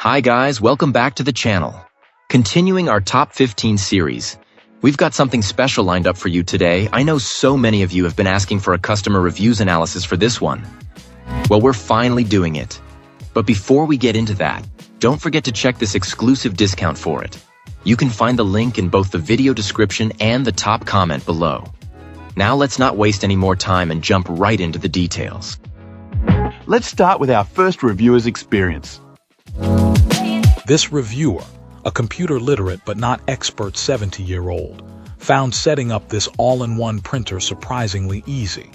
Hi guys, welcome back to the channel. Continuing our top 15 series, we've got something special lined up for you today. I know so many of you have been asking for a customer reviews analysis for this one. Well, we're finally doing it. But before we get into that, don't forget to check this exclusive discount for it. You can find the link in both the video description and the top comment below. Now let's not waste any more time and jump right into the details. Let's start with our first reviewer's experience. This reviewer, a computer-literate but not expert 70-year-old, found setting up this all-in-one printer surprisingly easy.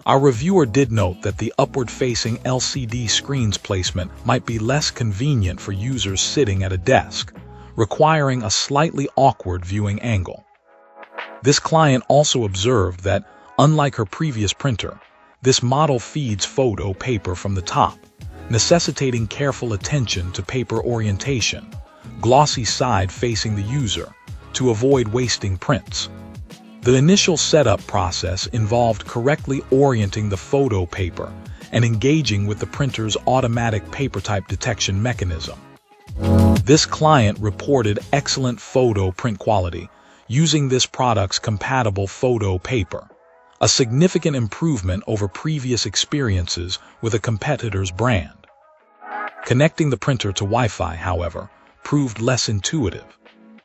Our reviewer did note that the upward-facing LCD screen's placement might be less convenient for users sitting at a desk, requiring a slightly awkward viewing angle. This client also observed that, unlike her previous printer, this model feeds photo paper from the top, necessitating careful attention to paper orientation, glossy side facing the user, to avoid wasting prints. The initial setup process involved correctly orienting the photo paper and engaging with the printer's automatic paper type detection mechanism. This client reported excellent photo print quality using this product's compatible photo paper, a significant improvement over previous experiences with a competitor's brand. Connecting the printer to Wi-Fi, however, proved less intuitive.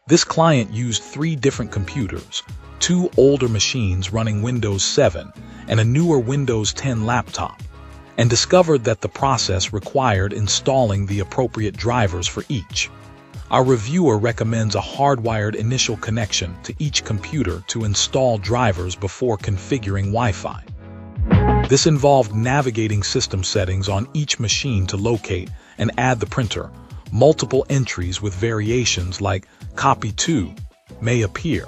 This client used 3 different computers, 2 older machines running Windows 7 and a newer Windows 10 laptop, and discovered that the process required installing the appropriate drivers for each. Our reviewer recommends a hardwired initial connection to each computer to install drivers before configuring Wi-Fi. This involved navigating system settings on each machine to locate and add the printer. Multiple entries with variations like copy to may appear.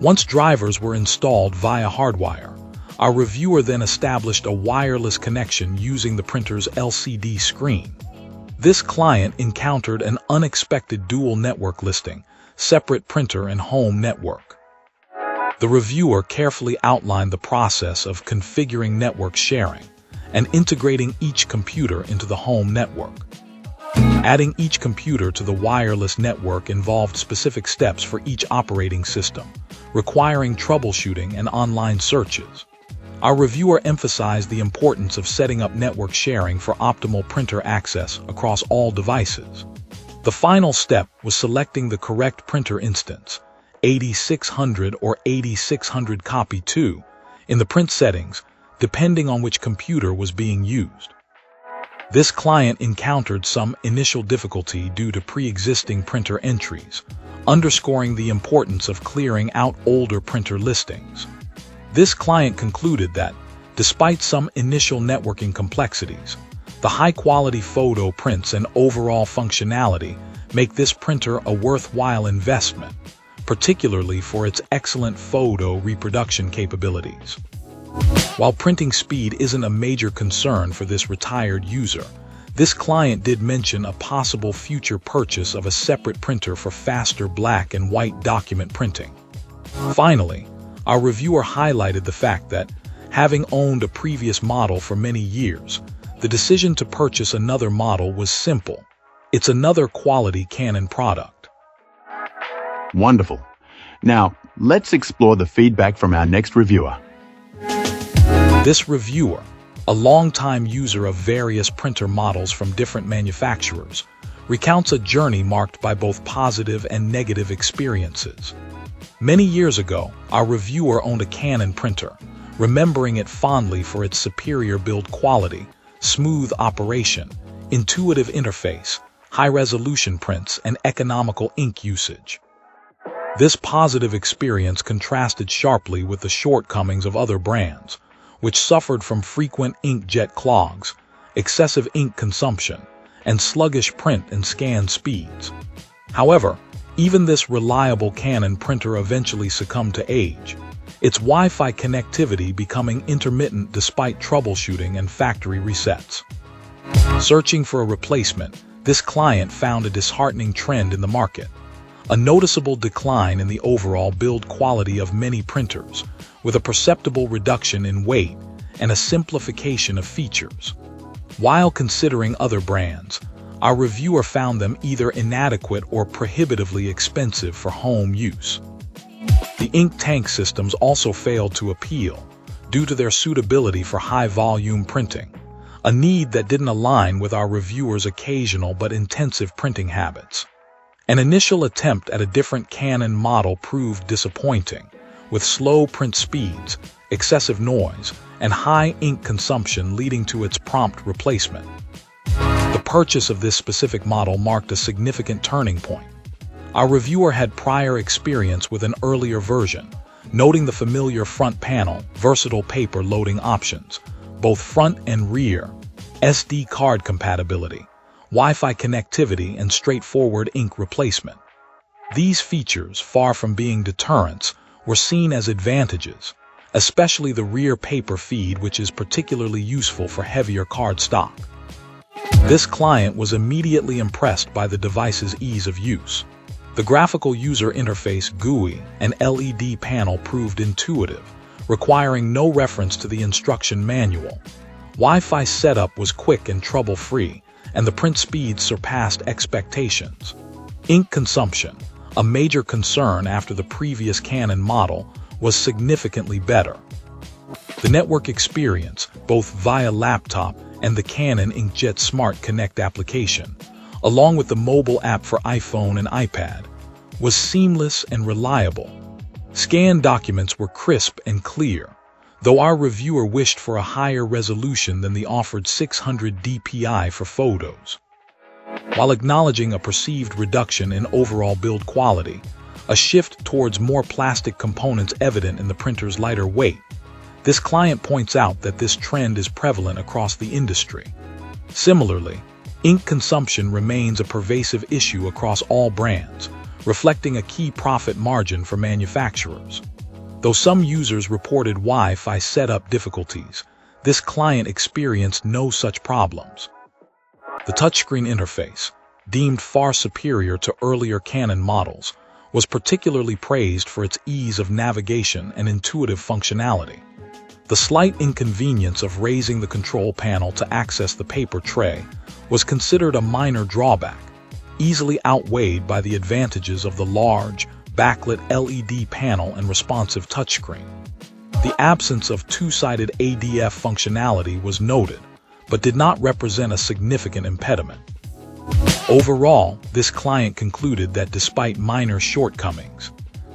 Once drivers were installed via hardwire, our reviewer then established a wireless connection using the printer's LCD screen. This client encountered an unexpected dual network listing, separate printer and home network. The reviewer carefully outlined the process of configuring network sharing and integrating each computer into the home network. Adding each computer to the wireless network involved specific steps for each operating system, requiring troubleshooting and online searches. Our reviewer emphasized the importance of setting up network sharing for optimal printer access across all devices. The final step was selecting the correct printer instance, 8600 or 8600 copy 2, in the print settings, depending on which computer was being used. This client encountered some initial difficulty due to pre-existing printer entries, underscoring the importance of clearing out older printer listings. This client concluded that, despite some initial networking complexities, the high-quality photo prints and overall functionality make this printer a worthwhile investment, particularly for its excellent photo reproduction capabilities. While printing speed isn't a major concern for this retired user, this client did mention a possible future purchase of a separate printer for faster black and white document printing. Finally, our reviewer highlighted the fact that, having owned a previous model for many years, the decision to purchase another model was simple. It's another quality Canon product. Wonderful. Now, let's explore the feedback from our next reviewer. This reviewer, a longtime user of various printer models from different manufacturers, recounts a journey marked by both positive and negative experiences. Many years ago, our reviewer owned a Canon printer, remembering it fondly for its superior build quality, smooth operation, intuitive interface, high-resolution prints, and economical ink usage. This positive experience contrasted sharply with the shortcomings of other brands, which suffered from frequent inkjet clogs, excessive ink consumption, and sluggish print and scan speeds. However, even this reliable Canon printer eventually succumbed to age, its Wi-Fi connectivity becoming intermittent despite troubleshooting and factory resets. Searching for a replacement, this client found a disheartening trend in the market: a noticeable decline in the overall build quality of many printers, with a perceptible reduction in weight and a simplification of features. While considering other brands, Our reviewer found them either inadequate or prohibitively expensive for home use. The ink tank systems also failed to appeal due to their suitability for high-volume printing, a need that didn't align with our reviewer's occasional but intensive printing habits. An initial attempt at a different Canon model proved disappointing, with slow print speeds, excessive noise, and high ink consumption leading to its prompt replacement. The purchase of this specific model marked a significant turning point. Our reviewer had prior experience with an earlier version, noting the familiar front panel, versatile paper loading options, both front and rear, SD card compatibility, Wi-Fi connectivity, and straightforward ink replacement. These features, far from being deterrents, were seen as advantages, especially the rear paper feed, which is particularly useful for heavier card stock. This client was immediately impressed by the device's ease of use. The graphical user interface GUI and LED panel proved intuitive, requiring no reference to the instruction manual. Wi-Fi setup was quick and trouble-free, and the print speeds surpassed expectations. Ink consumption, a major concern after the previous Canon model, was significantly better. The network experience, both via laptop and the Canon Inkjet Smart Connect application, along with the mobile app for iPhone and iPad, was seamless and reliable. Scanned documents were crisp and clear, though our reviewer wished for a higher resolution than the offered 600 dpi for photos. While acknowledging a perceived reduction in overall build quality, a shift towards more plastic components evident in the printer's lighter weight, this client points out that this trend is prevalent across the industry. Similarly, ink consumption remains a pervasive issue across all brands, reflecting a key profit margin for manufacturers. Though some users reported Wi-Fi setup difficulties, this client experienced no such problems. The touchscreen interface, deemed far superior to earlier Canon models, was particularly praised for its ease of navigation and intuitive functionality. The slight inconvenience of raising the control panel to access the paper tray was considered a minor drawback, easily outweighed by the advantages of the large, backlit LED panel and responsive touchscreen. The absence of two-sided ADF functionality was noted, but did not represent a significant impediment. Overall, this client concluded that despite minor shortcomings,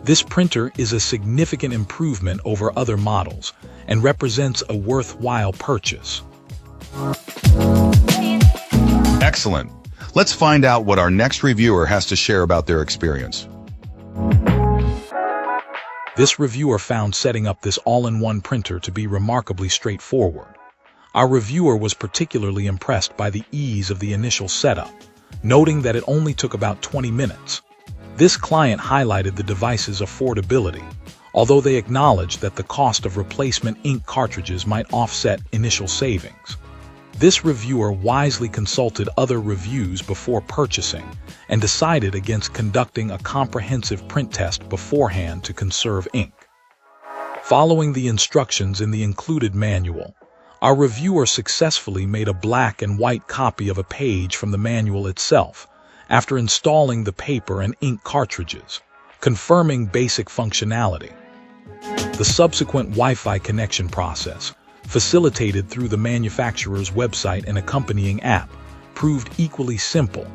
this printer is a significant improvement over other models and represents a worthwhile purchase. Excellent. Let's find out what our next reviewer has to share about their experience. This reviewer found setting up this all-in-one printer to be remarkably straightforward. Our reviewer was particularly impressed by the ease of the initial setup, noting that it only took about 20 minutes. This client highlighted the device's affordability, although they acknowledged that the cost of replacement ink cartridges might offset initial savings. This reviewer wisely consulted other reviews before purchasing and decided against conducting a comprehensive print test beforehand to conserve ink. Following the instructions in the included manual, our reviewer successfully made a black and white copy of a page from the manual itself after installing the paper and ink cartridges, confirming basic functionality. The subsequent Wi-Fi connection process, facilitated through the manufacturer's website and accompanying app, proved equally simple.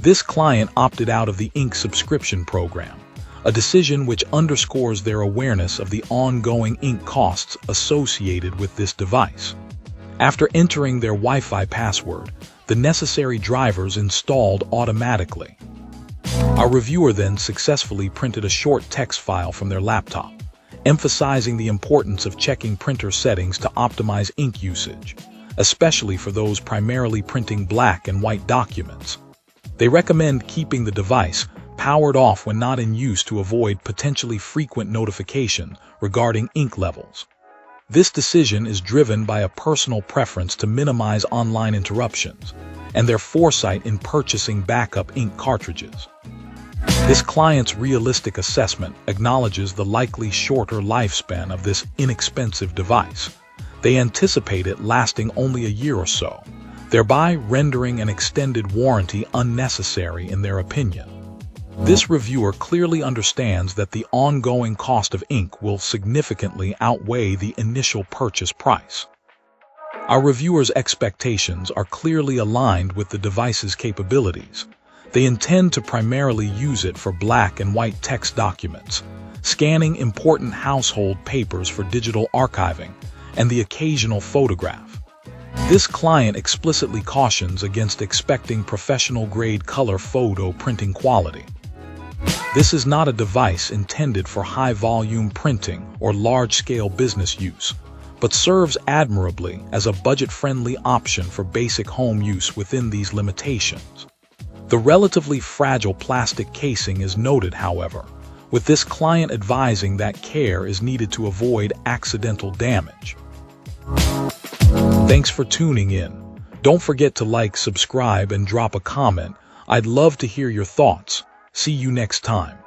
This client opted out of the ink subscription program, a decision which underscores their awareness of the ongoing ink costs associated with this device. After entering their Wi-Fi password, the necessary drivers installed automatically. Our reviewer then successfully printed a short text file from their laptop, emphasizing the importance of checking printer settings to optimize ink usage, especially for those primarily printing black and white documents. They recommend keeping the device powered off when not in use to avoid potentially frequent notification regarding ink levels. This decision is driven by a personal preference to minimize online interruptions and their foresight in purchasing backup ink cartridges. This client's realistic assessment acknowledges the likely shorter lifespan of this inexpensive device. They anticipate it lasting only a year or so, thereby rendering an extended warranty unnecessary in their opinion. This reviewer clearly understands that the ongoing cost of ink will significantly outweigh the initial purchase price. Our reviewer's expectations are clearly aligned with the device's capabilities. They intend to primarily use it for black and white text documents, scanning important household papers for digital archiving, and the occasional photograph. This client explicitly cautions against expecting professional-grade color photo printing quality. This is not a device intended for high-volume printing or large-scale business use, but serves admirably as a budget-friendly option for basic home use within these limitations. The relatively fragile plastic casing is noted, however, with this client advising that care is needed to avoid accidental damage. Thanks for tuning in. Don't forget to like, subscribe, and drop a comment. I'd love to hear your thoughts. See you next time.